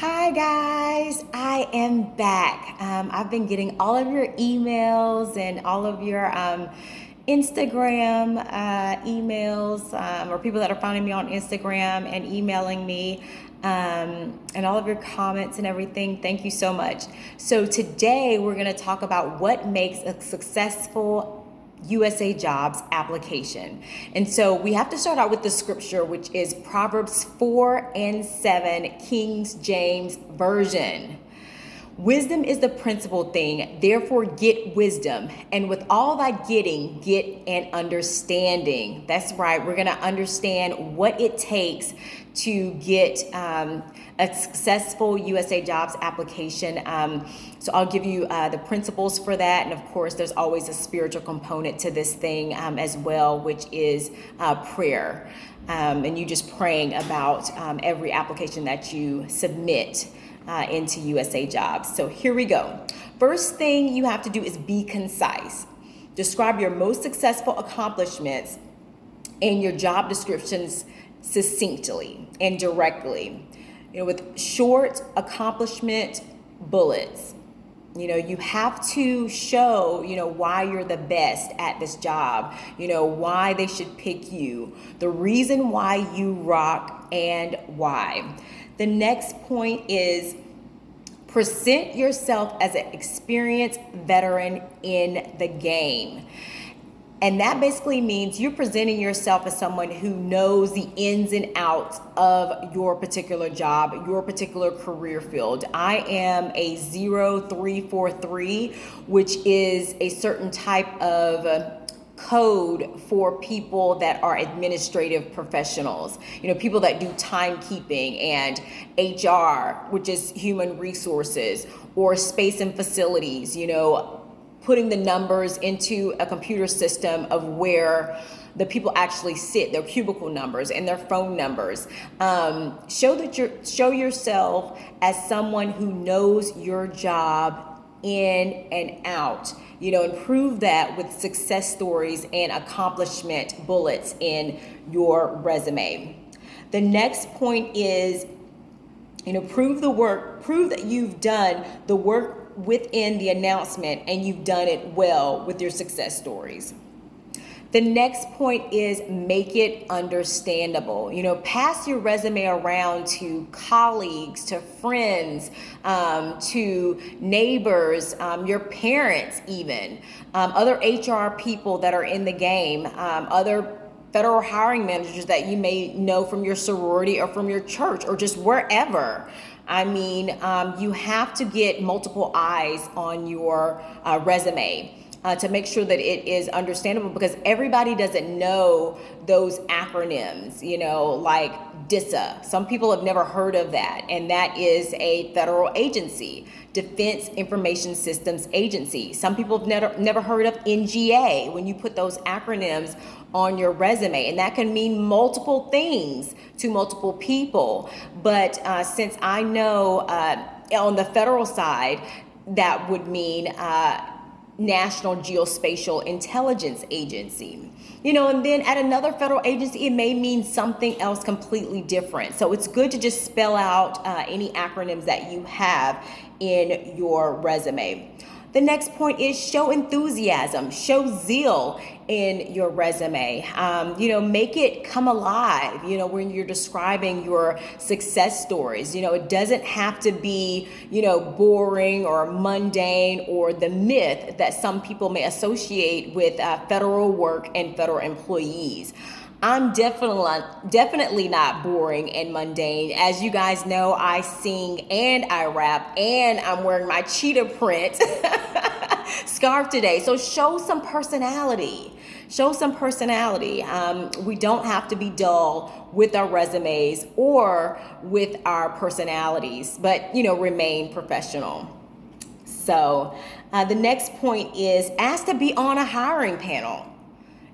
Hi guys, I am back. I've been getting all of your emails and all of your Instagram emails, or people that are finding me on Instagram and emailing me, and all of your comments and everything. Thank you so much. So today we're going to talk about what makes a successful USAJOBS application. And so we have to start out with the scripture, which is Proverbs 4:7, King James Version. Wisdom is the principal thing, therefore get wisdom, and with all thy getting, get an understanding. That's right, we're gonna understand what it takes to get a successful USAJOBS application. So I'll give you the principles for that, and of course there's always a spiritual component to this thing as well, which is prayer, and you just praying about every application that you submit into USAJOBS. So here we go. First thing you have to do is be concise. Describe your most successful accomplishments in your job descriptions succinctly and directly, with short accomplishment bullets. You have to show, why you're the best at this job, why they should pick you, the reason why you rock and why. The next point is present yourself as an experienced veteran in the game. And that basically means you're presenting yourself as someone who knows the ins and outs of your particular job, your particular career field. I am a 0343, which is a certain type of code for people that are administrative professionals, people that do timekeeping, and HR, which is human resources, or space and facilities, putting the numbers into a computer system of where the people actually sit, their cubicle numbers and their phone numbers. Show yourself as someone who knows your job in and out, and prove that with success stories and accomplishment bullets in your resume. The next point is, prove that you've done the work within the announcement and you've done it well with your success stories. The next point is make it understandable. Pass your resume around to colleagues, to friends, to neighbors, your parents even, other HR people that are in the game, other federal hiring managers that you may know from your sorority or from your church or just wherever. You have to get multiple eyes on your resume to make sure that it is understandable, because everybody doesn't know those acronyms, like DISA. Some people have never heard of that, and that is a federal agency, Defense Information Systems Agency. Some people have never heard of NGA when you put those acronyms on your resume, and that can mean multiple things to multiple people. But since I know on the federal side, that would mean National Geospatial Intelligence Agency. And then at another federal agency, it may mean something else completely different. So it's good to just spell out any acronyms that you have in your resume. The next point is show enthusiasm, show zeal in your resume. Make it come alive, when you're describing your success stories. It doesn't have to be, boring or mundane or the myth that some people may associate with federal work and federal employees. I'm definitely not boring and mundane. As you guys know, I sing and I rap, and I'm wearing my cheetah print scarf today. So show some personality. We don't have to be dull with our resumes or with our personalities, but remain professional. So the next point is ask to be on a hiring panel.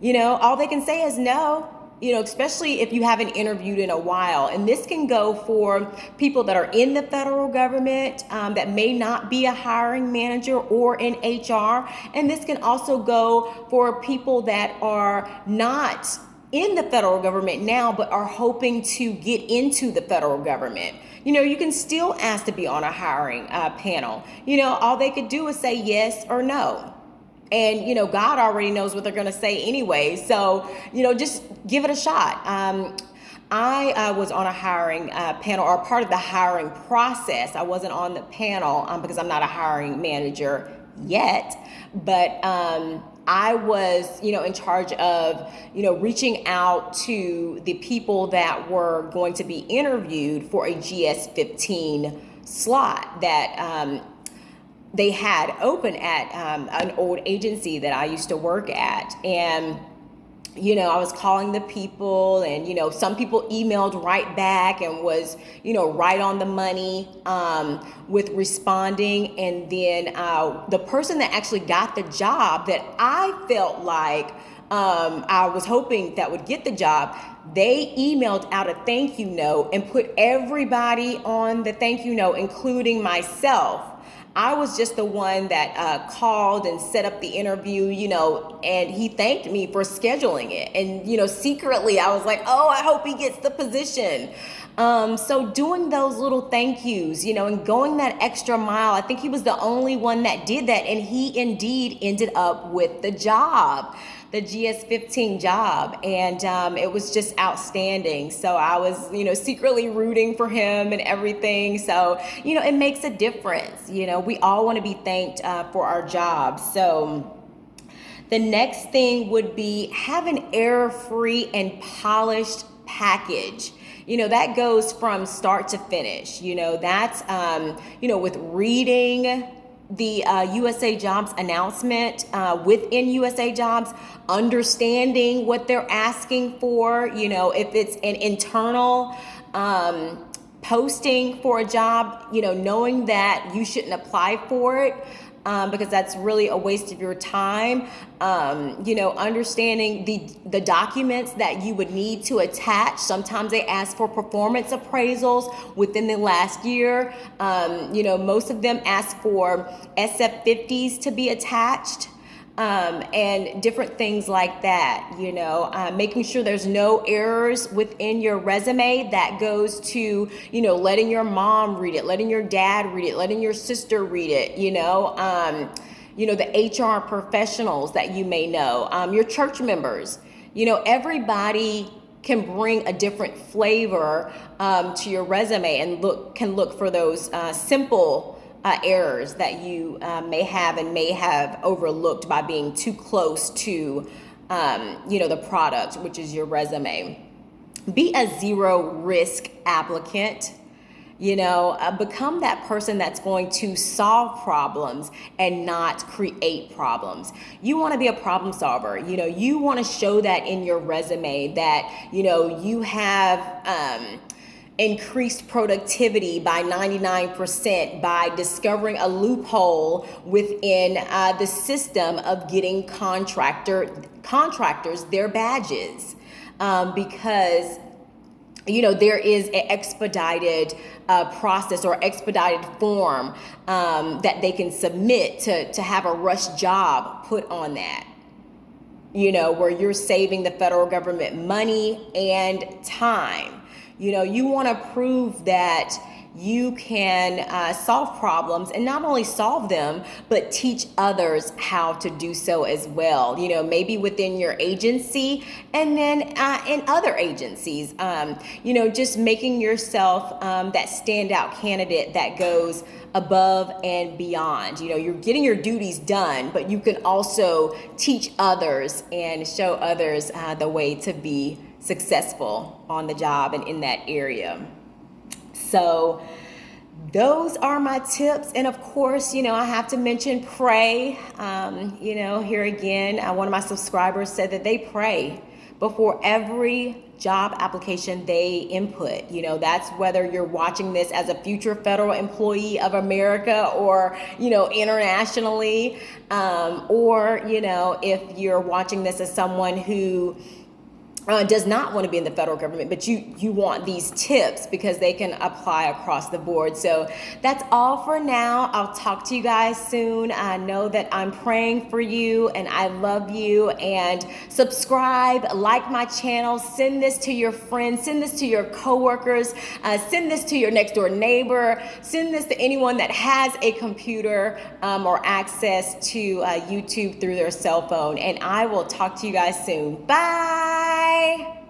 All they can say is no. Especially if you haven't interviewed in a while. And this can go for people that are in the federal government that may not be a hiring manager or in HR. And this can also go for people that are not in the federal government now, but are hoping to get into the federal government. You can still ask to be on a hiring panel. All they could do is say yes or no. And, God already knows what they're going to say anyway. So, just give it a shot. I was on a hiring panel, or part of the hiring process. I wasn't on the panel because I'm not a hiring manager yet, but I was, in charge of, reaching out to the people that were going to be interviewed for a GS-15 slot that they had open at an old agency that I used to work at. And I was calling the people, and, some people emailed right back and was, right on the money with responding. And then the person that actually got the job that I felt like I was hoping that would get the job, they emailed out a thank you note and put everybody on the thank you note, including myself. I was just the one that called and set up the interview, and he thanked me for scheduling it. And, secretly I was like, oh, I hope he gets the position. So doing those little thank yous, and going that extra mile, I think he was the only one that did that. And he indeed ended up with the job, the GS-15 job. And it was just outstanding. So I was, secretly rooting for him and everything. So, it makes a difference. We all want to be thanked for our jobs. So the next thing would be have an error-free and polished package. That goes from start to finish. That's, with reading the USAJOBS announcement within USAJOBS, understanding what they're asking for, if it's an internal posting for a job, knowing that you shouldn't apply for it. Because that's really a waste of your time. Understanding the documents that you would need to attach. Sometimes they ask for performance appraisals within the last year. Most of them ask for SF-50s to be attached. And different things like that, making sure there's no errors within your resume. That goes to, letting your mom read it, letting your dad read it, letting your sister read it, the HR professionals that you may know, your church members, everybody can bring a different flavor to your resume and can look for those simple errors that you may have overlooked by being too close to, the product, which is your resume. Be a zero risk applicant. Become that person that's going to solve problems and not create problems. You want to be a problem solver. You want to show that in your resume that, you have, increased productivity by 99% by discovering a loophole within the system of getting contractors their badges, because there is an expedited process or expedited form that they can submit to have a rush job put on that. Where you're saving the federal government money and time. You want to prove that you can solve problems, and not only solve them, but teach others how to do so as well. Maybe within your agency and then in other agencies, just making yourself that standout candidate that goes above and beyond. You're getting your duties done, but you can also teach others and show others the way to be successful on the job and in that area. So those are my tips. And of course, I have to mention pray. Here again, one of my subscribers said that they pray before every job application they input. That's whether you're watching this as a future federal employee of America or, internationally, or, if you're watching this as someone who does not want to be in the federal government, but you want these tips because they can apply across the board. So that's all for now. I'll talk to you guys soon. I know that I'm praying for you and I love you. And subscribe, like my channel, send this to your friends, send this to your coworkers, send this to your next door neighbor, send this to anyone that has a computer or access to YouTube through their cell phone. And I will talk to you guys soon. Bye.